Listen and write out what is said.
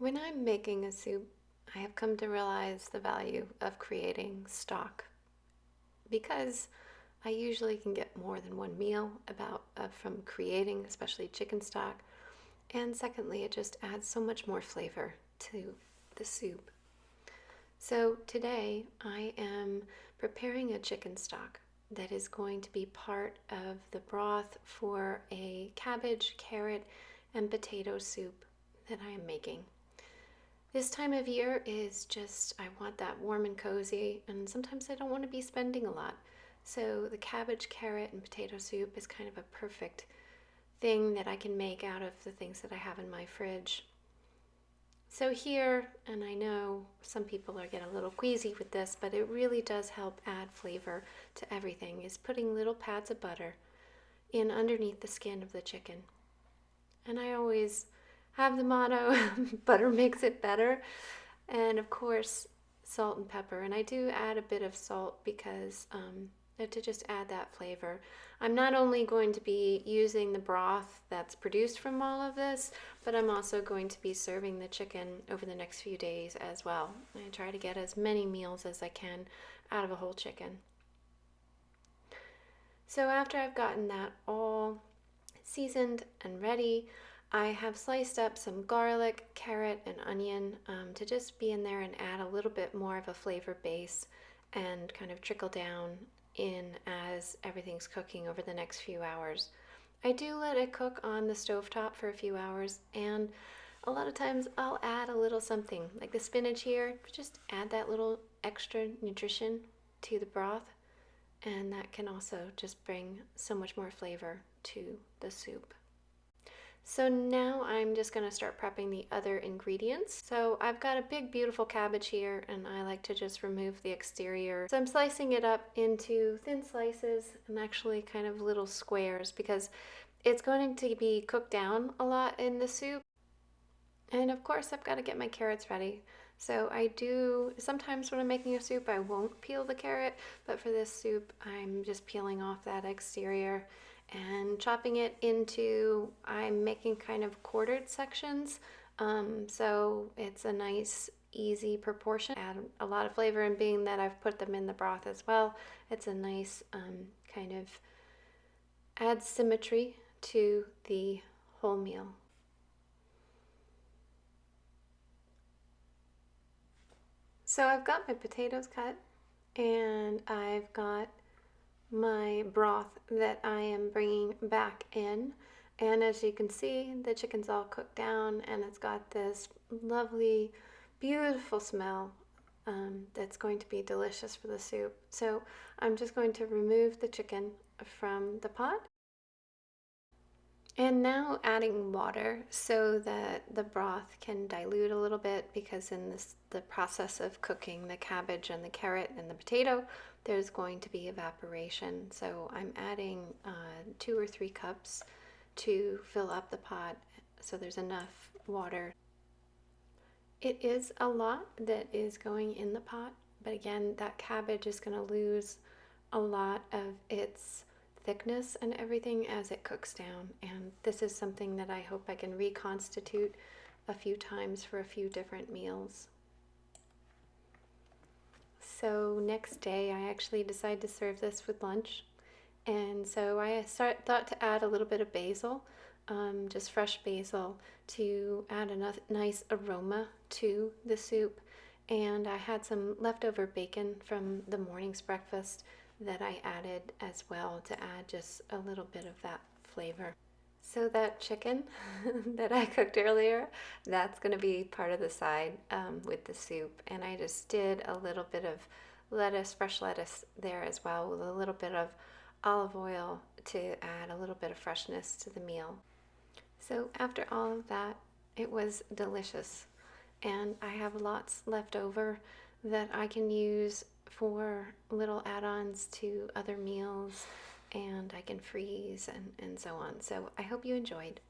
When I'm making a soup, I have come to realize the value of creating stock because I usually can get more than one meal from creating, especially chicken stock. And secondly, it just adds so much more flavor to the soup. So today I am preparing a chicken stock that is going to be part of the broth for a cabbage, carrot, and potato soup that I am making. This time of year is just, I want that warm and cozy, and sometimes I don't want to be spending a lot. So the cabbage, carrot, and potato soup is kind of a perfect thing that I can make out of the things that I have in my fridge. So here, and I know some people are getting a little queasy with this, but it really does help add flavor to everything, is putting little pads of butter in underneath the skin of the chicken. And I always have the motto, butter makes it better. And of course, salt and pepper. And I do add a bit of salt because to just add that flavor. I'm not only going to be using the broth that's produced from all of this, but I'm also going to be serving the chicken over the next few days as well. I try to get as many meals as I can out of a whole chicken. So after I've gotten that all seasoned and ready, I have sliced up some garlic, carrot, and onion to just be in there and add a little bit more of a flavor base and kind of trickle down in as everything's cooking over the next few hours. I do let it cook on the stovetop for a few hours, and a lot of times I'll add a little something like the spinach here, just add that little extra nutrition to the broth, and that can also just bring so much more flavor to the soup. So now I'm just going to start prepping the other ingredients. So I've got a big beautiful cabbage here, and I like to just remove the exterior. So I'm slicing it up into thin slices and actually kind of little squares because it's going to be cooked down a lot in the soup. And of course I've got to get my carrots ready. So I do, sometimes when I'm making a soup, I won't peel the carrot, but for this soup, I'm just peeling off that exterior and chopping it into, I'm making kind of quartered sections. So it's a nice, easy proportion. Add a lot of flavor, and being that I've put them in the broth as well, it's a nice kind of adds symmetry to the whole meal. So I've got my potatoes cut, and I've got my broth that I am bringing back in. And as you can see, the chicken's all cooked down, and it's got this lovely, beautiful smell that's going to be delicious for the soup. So I'm just going to remove the chicken from the pot. And now adding water so that the broth can dilute a little bit, because in the process of cooking the cabbage and the carrot and the potato, there's going to be evaporation. So I'm adding 2 or 3 cups to fill up the pot so there's enough water. It is a lot that is going in the pot, but again, that cabbage is going to lose a lot of its thickness and everything as it cooks down, and this is something that I hope I can reconstitute a few times for a few different meals. So next day I actually decided to serve this with lunch, and so I thought to add a little bit of basil, just fresh basil, to add a nice aroma to the soup. And I had some leftover bacon from the morning's breakfast that I added as well to add just a little bit of that flavor. So that chicken that I cooked earlier, that's going to be part of the side with the soup. And I just did a little bit of lettuce, fresh lettuce there as well, with a little bit of olive oil to add a little bit of freshness to the meal. So after all of that, it was delicious. And I have lots left over that I can use for little add-ons to other meals, and I can freeze and so on. So I hope you enjoyed.